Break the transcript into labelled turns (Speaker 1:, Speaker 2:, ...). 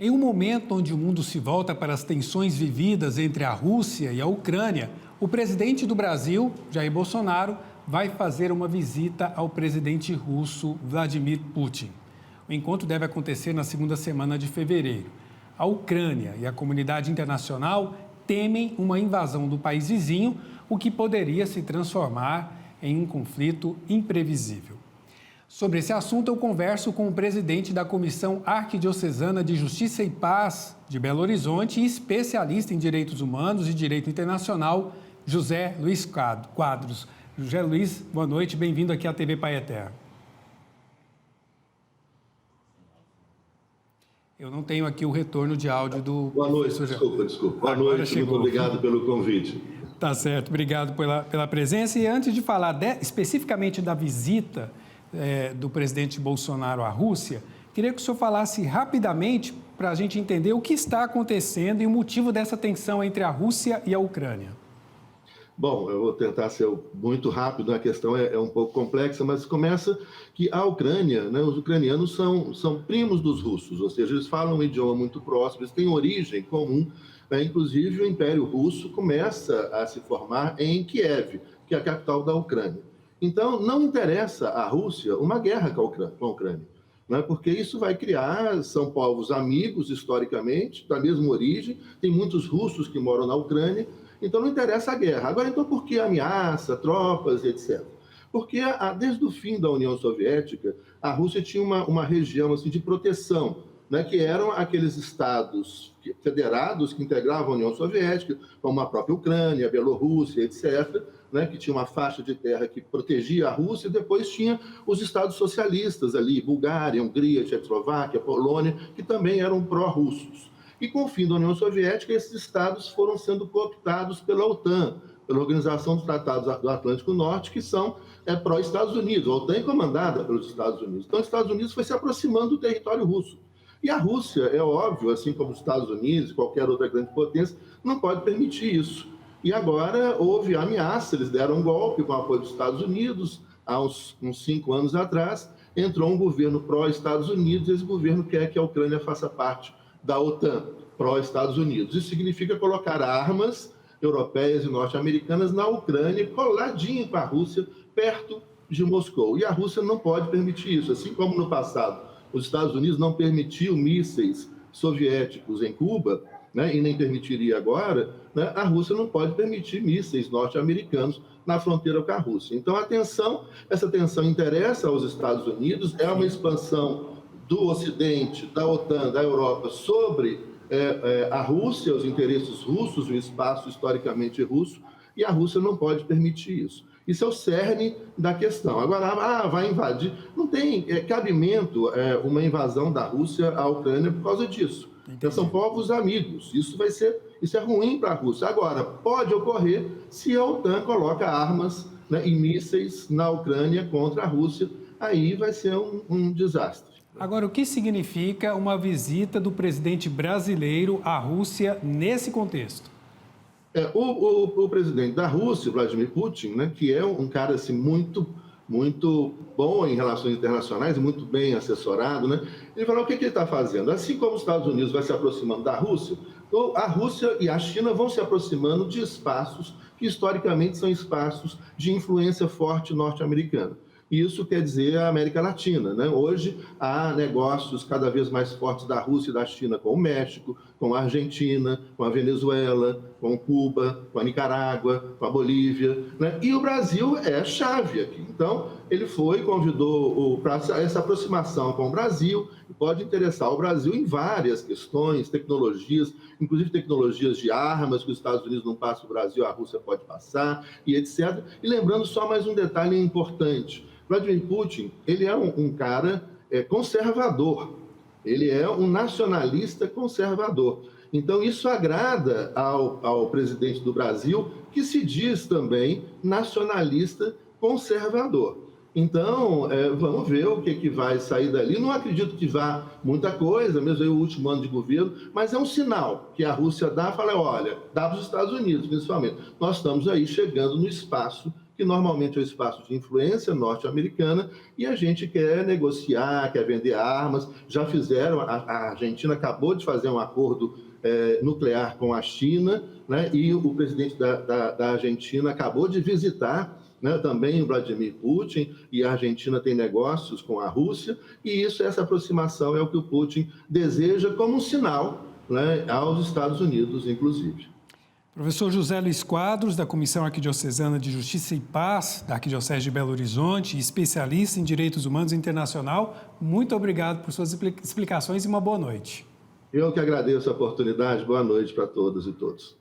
Speaker 1: Em um momento onde o mundo se volta para as tensões vividas entre a Rússia e a Ucrânia, o presidente do Brasil, Jair Bolsonaro, vai fazer uma visita ao presidente russo Vladimir Putin. O encontro deve acontecer na segunda semana de fevereiro. A Ucrânia e a comunidade internacional temem uma invasão do país vizinho, o que poderia se transformar em um conflito imprevisível. Sobre esse assunto, eu converso com o presidente da Comissão Arquidiocesana de Justiça e Paz de Belo Horizonte e especialista em direitos humanos e direito internacional, José Luiz Quadros. José Luiz, boa noite, bem-vindo aqui à TV Pai Eterno. Eu não tenho aqui o retorno de áudio do...
Speaker 2: Boa noite, desculpa. Boa noite, muito obrigado pelo convite.
Speaker 1: Tá certo, obrigado pela presença. E antes de falar especificamente da visita do presidente Bolsonaro à Rússia, queria que o senhor falasse rapidamente para a gente entender o que está acontecendo e o motivo dessa tensão entre a Rússia e a Ucrânia.
Speaker 2: Bom, eu vou tentar ser muito rápido, a questão é um pouco complexa, mas começa que a Ucrânia, os ucranianos são primos dos russos, ou seja, eles falam um idioma muito próximo, eles têm origem comum, inclusive o Império Russo começa a se formar em Kiev, que é a capital da Ucrânia. Então, não interessa à Rússia uma guerra com a Ucrânia, porque isso vai criar, são povos amigos historicamente, da mesma origem, tem muitos russos que moram na Ucrânia, então não interessa a guerra. Agora, então, por que ameaça, tropas, etc.? Porque desde o fim da União Soviética, a Rússia tinha uma região assim, de proteção, que eram aqueles estados federados que integravam a União Soviética, como a própria Ucrânia, a Bielorrússia, etc., que tinha uma faixa de terra que protegia a Rússia, e depois tinha os estados socialistas ali, Bulgária, Hungria, Tchecoslováquia, Polônia, que também eram pró-russos. E com o fim da União Soviética, esses estados foram sendo cooptados pela OTAN, pela Organização dos Tratados do Atlântico Norte, que são pró-Estados Unidos. A OTAN é comandada pelos Estados Unidos. Então, os Estados Unidos foi se aproximando do território russo. E a Rússia, é óbvio, assim como os Estados Unidos e qualquer outra grande potência, não pode permitir isso. E agora houve ameaça, eles deram um golpe com o apoio dos Estados Unidos, há uns 5 anos atrás, entrou um governo pró-Estados Unidos, e esse governo quer que a Ucrânia faça parte da OTAN, pró-Estados Unidos. Isso significa colocar armas europeias e norte-americanas na Ucrânia, coladinho com a Rússia, perto de Moscou. E a Rússia não pode permitir isso, assim como no passado os Estados Unidos não permitiu mísseis soviéticos em Cuba, e nem permitiria agora, a Rússia não pode permitir mísseis norte-americanos na fronteira com a Rússia. Então, essa tensão interessa aos Estados Unidos, é uma expansão do Ocidente, da OTAN, da Europa, sobre a Rússia, os interesses russos, o espaço historicamente russo, e a Rússia não pode permitir isso. Isso é o cerne da questão. Agora, vai invadir. Não tem cabimento uma invasão da Rússia à Ucrânia por causa disso. Então, são povos amigos. Isso é ruim para a Rússia. Agora, pode ocorrer se a OTAN coloca armas e mísseis na Ucrânia contra a Rússia. Aí vai ser um desastre.
Speaker 1: Agora, o que significa uma visita do presidente brasileiro à Rússia nesse contexto?
Speaker 2: O presidente da Rússia, Vladimir Putin, que é um cara assim, muito bom em relações internacionais, muito bem assessorado, ele falou o que ele está fazendo. Assim como os Estados Unidos vai se aproximando da Rússia, a Rússia e a China vão se aproximando de espaços que historicamente são espaços de influência forte norte-americana. Isso quer dizer a América Latina, Hoje há negócios cada vez mais fortes da Rússia e da China com o México, com a Argentina, com a Venezuela, com Cuba, com a Nicarágua, com a Bolívia, E o Brasil é chave aqui. Então, ele convidou para essa aproximação com o Brasil, e pode interessar o Brasil em várias questões, tecnologias, inclusive tecnologias de armas que os Estados Unidos não passam para o Brasil, a Rússia pode passar, e etc. E lembrando só mais um detalhe importante. Vladimir Putin, ele é um cara conservador, ele é um nacionalista conservador. Então, isso agrada ao presidente do Brasil, que se diz também nacionalista conservador. Então, vamos ver o que vai sair dali. Não acredito que vá muita coisa, mesmo aí o último ano de governo, mas é um sinal que a Rússia dá para os Estados Unidos, principalmente. Nós estamos aí chegando no espaço que normalmente é o espaço de influência norte-americana, e a gente quer negociar, quer vender armas. Já fizeram, a Argentina acabou de fazer um acordo nuclear com a China, né? E o presidente da Argentina acabou de visitar, né, também o Vladimir Putin, e a Argentina tem negócios com a Rússia, e essa aproximação é o que o Putin deseja como um sinal, né, aos Estados Unidos, inclusive.
Speaker 1: Professor José Luiz Quadros, da Comissão Arquidiocesana de Justiça e Paz, da Arquidiocese de Belo Horizonte, especialista em Direitos Humanos Internacional, muito obrigado por suas explicações e uma boa noite.
Speaker 2: Eu que agradeço a oportunidade. Boa noite para todas e todos.